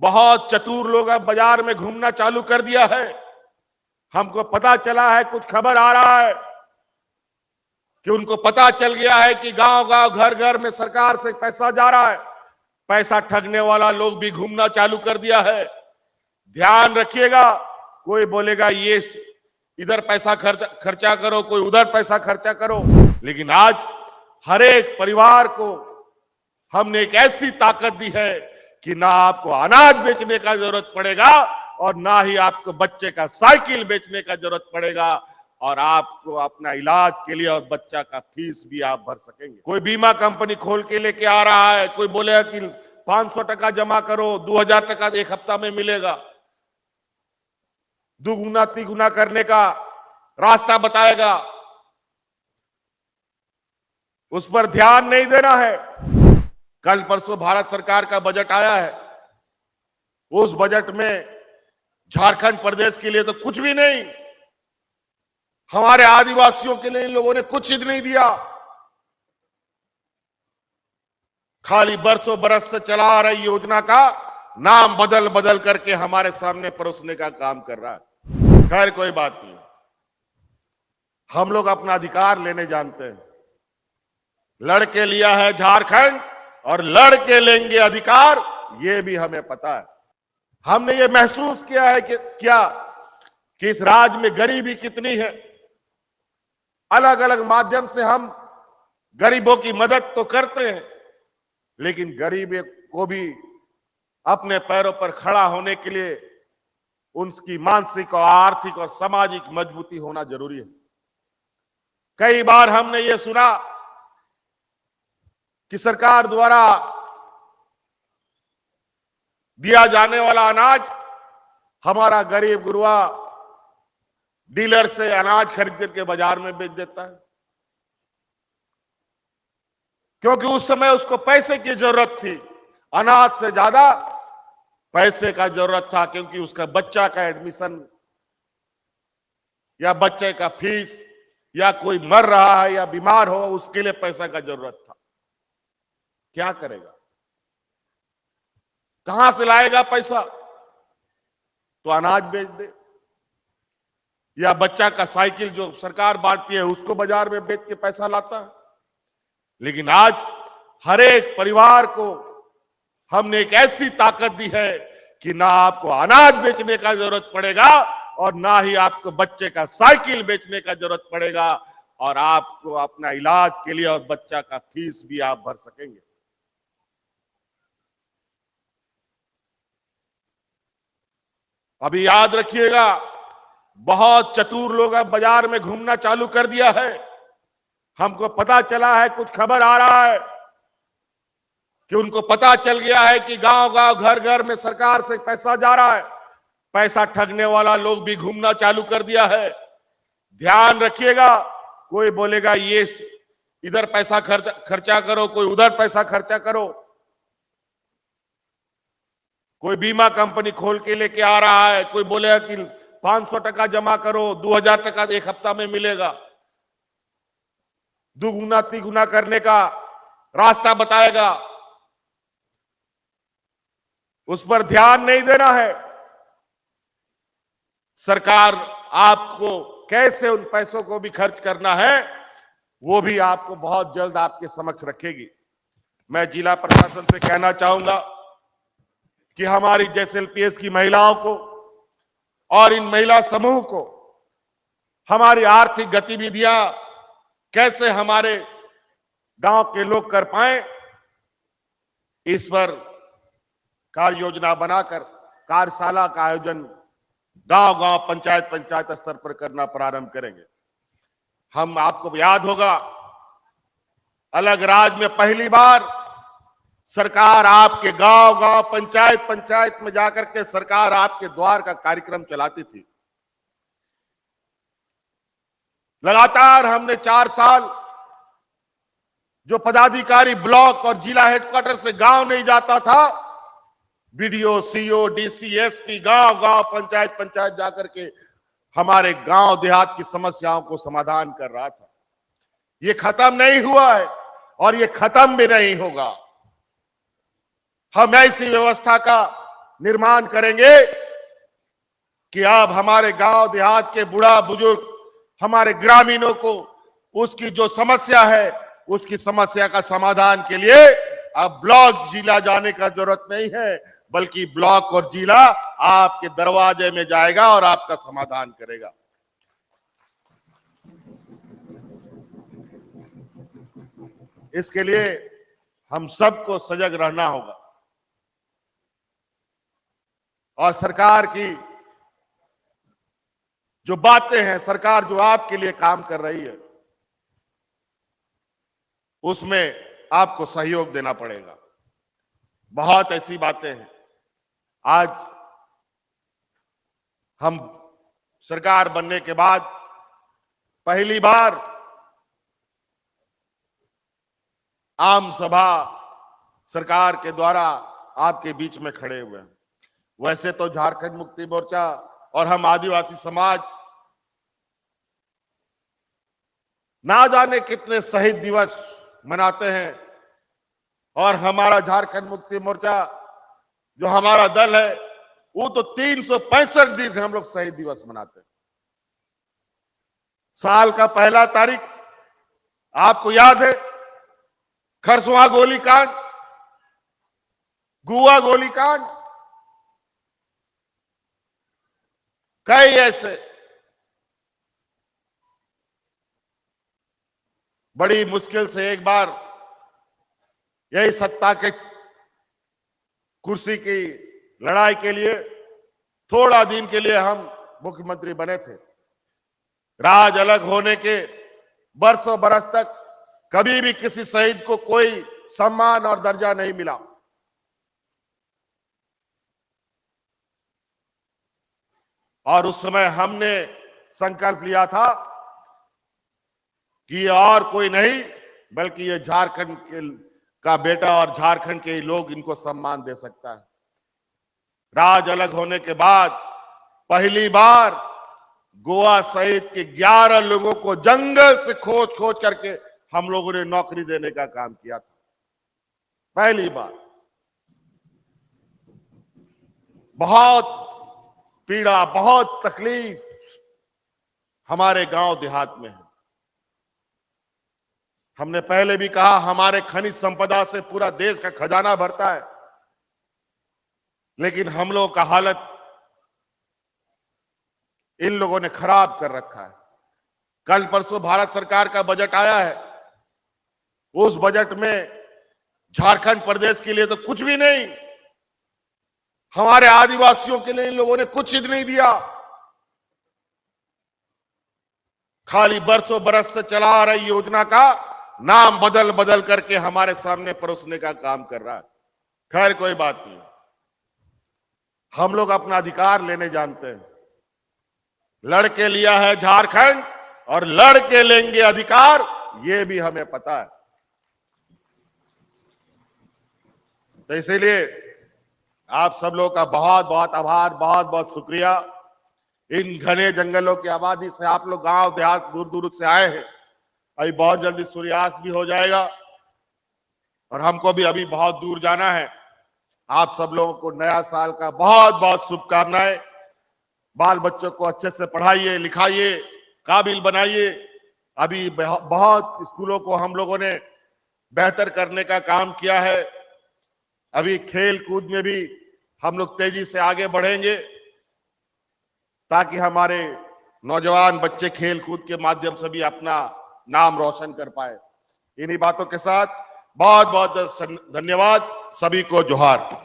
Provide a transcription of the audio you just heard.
बहुत चतुर लोग अब बाजार में घूमना चालू कर दिया है। हमको पता चला है, कुछ खबर आ रहा है कि उनको पता चल गया है कि गांव-गांव, घर-घर में सरकार से पैसा जा रहा है। पैसा ठगने वाला लोग भी घूमना चालू कर दिया है। ध्यान रखिएगा, कोई बोलेगा ये इधर पैसा खर्चा करो, कोई उधर पैसा खर्चा करो, लेकिन आज हर एक परिवार को हमने एक ऐसी ताकत दी है कि ना आपको अनाज बेचने का जरूरत पड़ेगा और ना ही आपको बच्चे का साइकिल बेचने का जरूरत पड़ेगा, और आपको अपना इलाज के लिए और बच्चा का फीस भी आप भर सकेंगे। कोई बीमा कंपनी खोल के लेके आ रहा है, कोई बोलेगा कि 500 टका जमा करो, 2000 टका एक हफ्ता में मिलेगा। दुगुना तिगुना करने का रास्ता बताएगा, उस पर ध्यान नहीं देना है। कल परसों भारत सरकार का बजट आया है, उस बजट में झारखंड प्रदेश के लिए तो कुछ भी नहीं, हमारे आदिवासियों के लिए इन लोगों ने कुछ ही नहीं दिया। खाली बरसों बरस से चला आ रही योजना का नाम बदल बदल करके हमारे सामने परोसने का काम कर रहा है। खैर कोई बात नहीं, हम लोग अपना अधिकार लेने जानते हैं। लड़के लिया है झारखंड और लड़के लेंगे अधिकार, ये भी हमें पता है। हमने ये महसूस किया है कि इस राज्य में गरीबी कितनी है। अलग अलग माध्यम से हम गरीबों की मदद तो करते हैं, लेकिन गरीब को भी अपने पैरों पर खड़ा होने के लिए उनकी मानसिक और आर्थिक और सामाजिक मजबूती होना जरूरी है। कई बार हमने ये सुना कि सरकार द्वारा दिया जाने वाला अनाज हमारा गरीब गुरुआ डीलर से अनाज खरीद करके बाजार में बेच देता है, क्योंकि उस समय उसको पैसे की जरूरत थी। अनाज से ज्यादा पैसे का जरूरत था, क्योंकि उसका बच्चा का एडमिशन या बच्चे का फीस या कोई मर रहा है या बीमार हो, उसके लिए पैसा का जरूरत था। क्या करेगा, कहां से लाएगा पैसा? तो अनाज बेच दे, या बच्चा का साइकिल जो सरकार बांटती है उसको बाजार में बेच के पैसा लाता है। लेकिन आज हर एक परिवार को हमने एक ऐसी ताकत दी है कि ना आपको अनाज बेचने का जरूरत पड़ेगा और ना ही आपको बच्चे का साइकिल बेचने का जरूरत पड़ेगा, और आपको अपना इलाज के लिए और बच्चा का फीस भी आप भर सकेंगे। अभी याद रखिएगा, बहुत चतुर लोग अब बाजार में घूमना चालू कर दिया है। हमको पता चला है, कुछ खबर आ रहा है कि उनको पता चल गया है कि गांव-गांव, घर-घर में सरकार से पैसा जा रहा है। पैसा ठगने वाला लोग भी घूमना चालू कर दिया है। ध्यान रखिएगा, कोई बोलेगा ये इधर पैसा खर्चा करो, कोई उधर पैसा खर्चा करो। कोई बीमा कंपनी खोल के लेके आ रहा है, कोई बोलेगा कि 500 टका जमा करो, 2000 टका एक हफ्ता में मिलेगा। दुगुना तिगुना करने का रास्ता बताएगा, उस पर ध्यान नहीं देना है। सरकार आपको कैसे उन पैसों को भी खर्च करना है, वो भी आपको बहुत जल्द आपके समक्ष रखेगी। मैं जिला प्रशासन से कहना चाहूंगा कि हमारी जैसलपीएस की महिलाओं को और इन महिला समूह को हमारी आर्थिक गतिविधियां कैसे हमारे गांव के लोग कर पाए, इस पर कार्य योजना बनाकर कार्यशाला का आयोजन गांव-गांव, पंचायत स्तर पर करना प्रारंभ करेंगे। हम, आपको याद होगा, अलग राज्य में पहली बार सरकार आपके गांव-गांव, पंचायत में जाकर के सरकार आपके द्वार का कार्यक्रम चलाती थी। लगातार हमने 4 साल जो पदाधिकारी ब्लॉक और जिला हेडक्वार्टर से गांव नहीं जाता था, बीडीओ, सीओ, डीसी, एसपी गांव-गांव, पंचायत जाकर के हमारे गांव देहात की समस्याओं को समाधान कर रहा था। ये खत्म नहीं हुआ है और ये खत्म भी नहीं होगा। हम ऐसी व्यवस्था का निर्माण करेंगे कि अब हमारे गांव देहात के बूढ़ा बुजुर्ग, हमारे ग्रामीणों को उसकी जो समस्या है, उसकी समस्या का समाधान के लिए अब ब्लॉक जिला जाने का जरूरत नहीं है, बल्कि ब्लॉक और जिला आपके दरवाजे में जाएगा और आपका समाधान करेगा। इसके लिए हम सबको सजग रहना होगा और सरकार की जो बातें हैं, सरकार जो आपके लिए काम कर रही है, उसमें आपको सहयोग देना पड़ेगा। बहुत ऐसी बातें हैं। आज हम सरकार बनने के बाद पहली बार आम सभा सरकार के द्वारा आपके बीच में खड़े हुए हैं। वैसे तो झारखंड मुक्ति मोर्चा और हम आदिवासी समाज ना जाने कितने शहीद दिवस मनाते हैं, और हमारा झारखंड मुक्ति मोर्चा जो हमारा दल है वो तो 365 दिन हम लोग शहीद दिवस मनाते हैं। साल का पहला तारीख आपको याद है, खरसुआ गोलीकांड, गुआ गोलीकांड, कई ऐसे बड़ी मुश्किल से एक बार यही सत्ता के कुर्सी की लड़ाई के लिए थोड़ा दिन के लिए हम मुख्यमंत्री बने थे। राज अलग होने के बरसों बरस तक कभी भी किसी शहीद को कोई सम्मान और दर्जा नहीं मिला। और उस समय हमने संकल्प लिया था कि और कोई नहीं बल्कि ये झारखंड का बेटा और झारखंड के लोग इनको सम्मान दे सकता है। राज अलग होने के बाद पहली बार गोवा सहित के 11 लोगों को जंगल से खोज खोज करके हम लोगों ने नौकरी देने का काम किया था, पहली बार। बहुत पीड़ा, बहुत तकलीफ हमारे गांव देहात में है। हमने पहले भी कहा, हमारे खनिज संपदा से पूरा देश का खजाना भरता है, लेकिन हम लोगों का हालत इन लोगों ने खराब कर रखा है। कल परसों भारत सरकार का बजट आया है, उस बजट में झारखंड प्रदेश के लिए तो कुछ भी नहीं, हमारे आदिवासियों के लिए इन लोगों ने कुछ ही नहीं दिया। खाली बरसों बरस से चला आ रही योजना का नाम बदल बदल करके हमारे सामने परोसने का काम कर रहा है। खैर कोई बात नहीं, हम लोग अपना अधिकार लेने जानते हैं। लड़के लिया है झारखंड और लड़के लेंगे अधिकार, ये भी हमें पता है। तो इसीलिए आप सब लोगों का बहुत बहुत आभार, बहुत बहुत शुक्रिया। इन घने जंगलों की आबादी से आप लोग गांव देहात दूर दूर से आए हैं। अभी बहुत जल्दी सूर्यास्त भी हो जाएगा और हमको भी अभी बहुत दूर जाना है। आप सब लोगों को नया साल का बहुत बहुत शुभकामनाएं। बाल बच्चों को अच्छे से पढ़ाइए, लिखाइए, काबिल बनाइए। अभी बहुत स्कूलों को हम लोगों ने बेहतर करने का काम किया है। अभी खेल कूद में भी हम लोग तेजी से आगे बढ़ेंगे ताकि हमारे नौजवान बच्चे खेल कूद के माध्यम से भी अपना नाम रोशन कर पाए। इन्हीं बातों के साथ बहुत बहुत धन्यवाद। सभी को जोहार।